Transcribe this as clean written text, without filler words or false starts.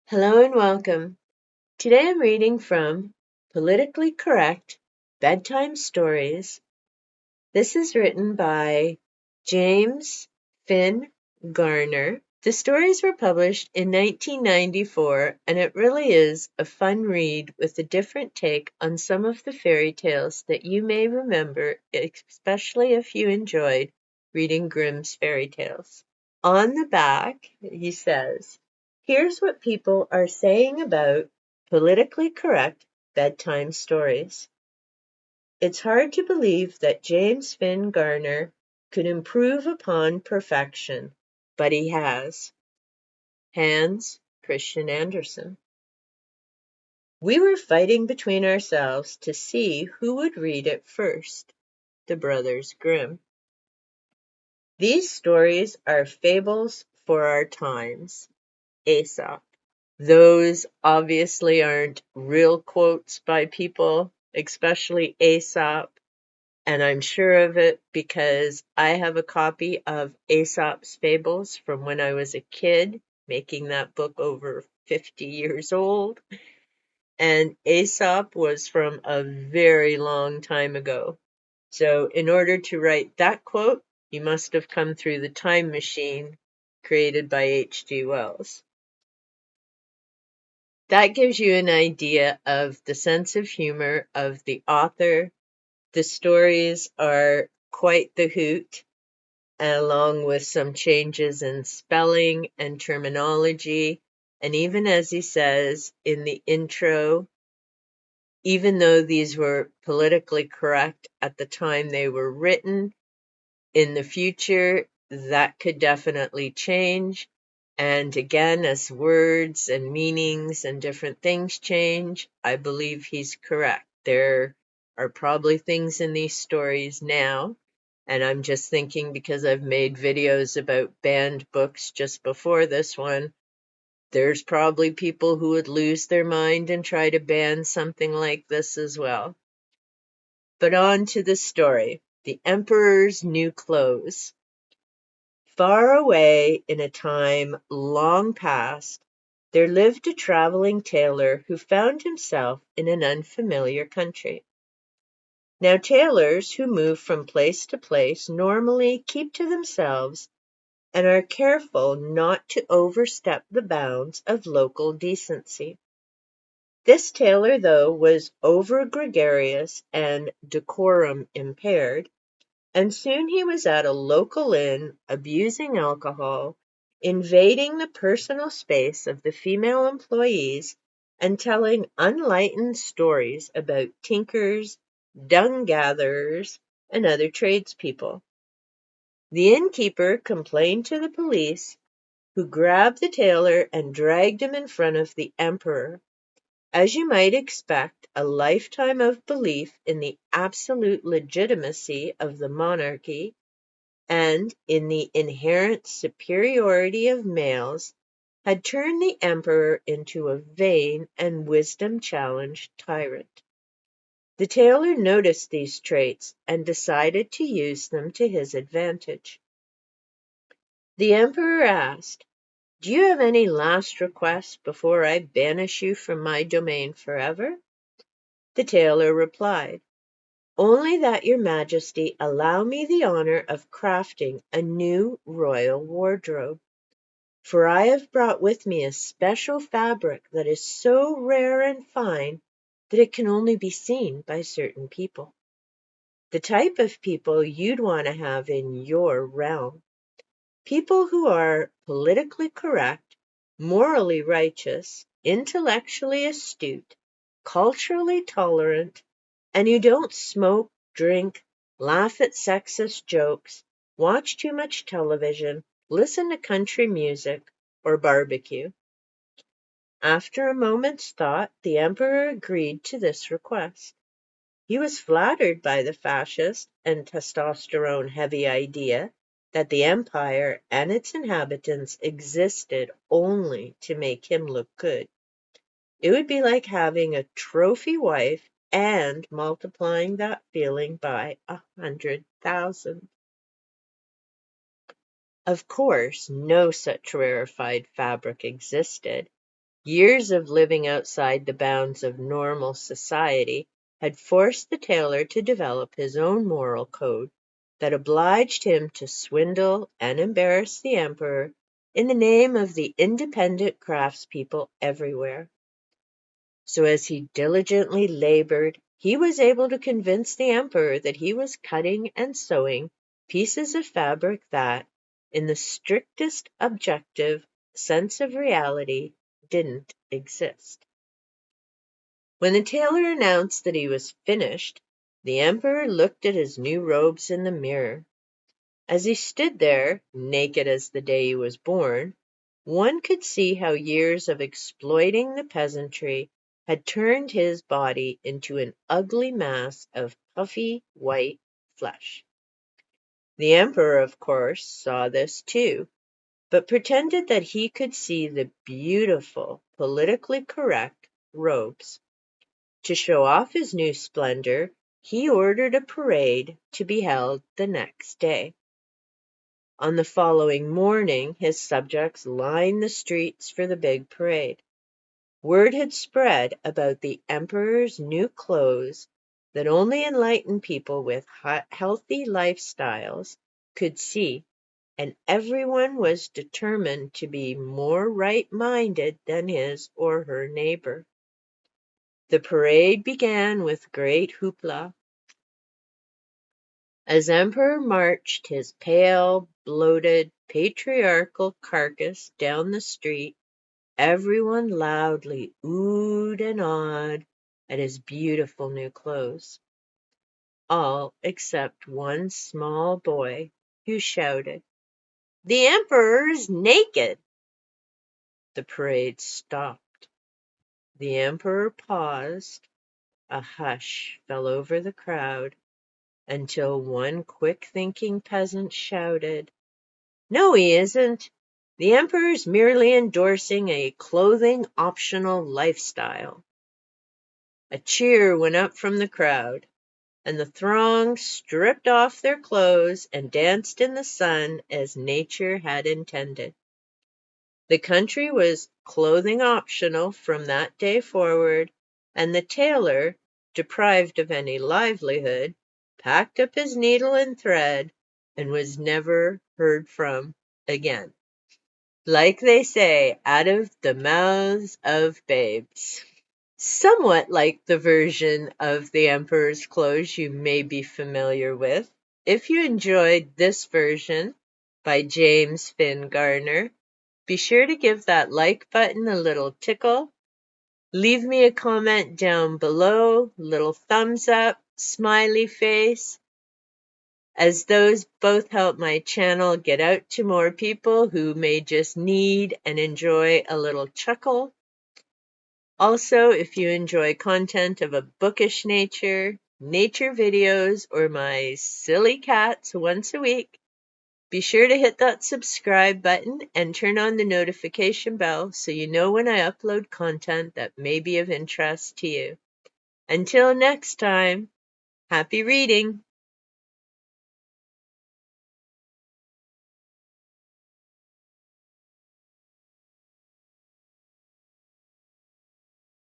Hello and welcome. Today I'm reading from Politically Correct Bedtime Stories. This is written by James Finn Garner. The stories were published in 1994, and it really is a fun read with a different take on some of the fairy tales that you may remember, especially if you enjoyed reading Grimm's fairy tales. On the back, he says, "Here's what people are saying about politically correct bedtime stories." It's hard to believe that James Finn Garner could improve upon perfection, but he has. Hans Christian Andersen. We were fighting between ourselves to see who would read it first. The Brothers Grimm. These stories are fables for our times. Aesop. Those obviously aren't real quotes by people, especially Aesop, and I'm sure of it because I have a copy of Aesop's Fables from when I was a kid, making that book over 50 years old, and Aesop was from a very long time ago. So in order to write that quote, you must have come through the time machine created by H.G. Wells. That gives you an idea of the sense of humor of the author. The stories are quite the hoot, along with some changes in spelling and terminology. And even as he says in the intro, even though these were politically correct at the time they were written, in the future, that could definitely change. And again, as words and meanings and different things change, I believe he's correct. There are probably things in these stories now, and I'm just thinking because I've made videos about banned books just before this one, there's probably people who would lose their mind and try to ban something like this as well. But on to the story. The Emperor's New Clothes. Far away in a time long past, there lived a traveling tailor who found himself in an unfamiliar country. Now tailors who move from place to place normally keep to themselves and are careful not to overstep the bounds of local decency. This tailor, though, was over gregarious and decorum impaired, and soon he was at a local inn, abusing alcohol, invading the personal space of the female employees, and telling unenlightened stories about tinkers, dung gatherers, and other tradespeople. The innkeeper complained to the police, who grabbed the tailor and dragged him in front of the emperor. As you might expect, a lifetime of belief in the absolute legitimacy of the monarchy and in the inherent superiority of males had turned the emperor into a vain and wisdom-challenged tyrant. The tailor noticed these traits and decided to use them to his advantage. The emperor asked, "Do you have any last requests before I banish you from my domain forever?" The tailor replied, "Only that your majesty allow me the honor of crafting a new royal wardrobe, for I have brought with me a special fabric that is so rare and fine that it can only be seen by certain people. The type of people you'd want to have in your realm. People who are politically correct, morally righteous, intellectually astute, culturally tolerant, and who don't smoke, drink, laugh at sexist jokes, watch too much television, listen to country music, or barbecue." After a moment's thought, the emperor agreed to this request. He was flattered by the fascist and testosterone-heavy idea that the empire and its inhabitants existed only to make him look good. It would be like having a trophy wife and multiplying that feeling by 100,000. Of course, no such rarefied fabric existed, Years of living outside the bounds of normal society had forced the tailor to develop his own moral code that obliged him to swindle and embarrass the emperor in the name of the independent craftspeople everywhere. So as he diligently labored, he was able to convince the emperor that he was cutting and sewing pieces of fabric that, in the strictest objective sense of reality, didn't exist. When the tailor announced that he was finished, the emperor looked at his new robes in the mirror. As he stood there, naked as the day he was born, one could see how years of exploiting the peasantry had turned his body into an ugly mass of puffy white flesh. The emperor, of course, saw this too, but pretended that he could see the beautiful, politically correct robes. To show off his new splendor, he ordered a parade to be held the next day. On the following morning, his subjects lined the streets for the big parade. Word had spread about the emperor's new clothes that only enlightened people with healthy lifestyles could see, and everyone was determined to be more right-minded than his or her neighbor. The parade began with great hoopla. As Emperor marched his pale, bloated, patriarchal carcass down the street, everyone loudly oohed and awed at his beautiful new clothes. All except one small boy, who shouted, "The Emperor's naked!" The parade stopped. The Emperor paused. A hush fell over the crowd, until one quick-thinking peasant shouted, "No, he isn't. The Emperor's merely endorsing a clothing-optional lifestyle." A cheer went up from the crowd, and the throng stripped off their clothes and danced in the sun as nature had intended. The country was clothing optional from that day forward, and the tailor, deprived of any livelihood, packed up his needle and thread, and was never heard from again. Like they say, out of the mouths of babes. Somewhat like the version of the Emperor's Clothes you may be familiar with. If you enjoyed this version by James Finn Garner, be sure to give that like button a little tickle. Leave me a comment down below, little thumbs up, smiley face, as those both help my channel get out to more people who may just need and enjoy a little chuckle. Also, if you enjoy content of a bookish nature, nature videos, or my silly cats once a week, be sure to hit that subscribe button and turn on the notification bell so you know when I upload content that may be of interest to you. Until next time, happy reading!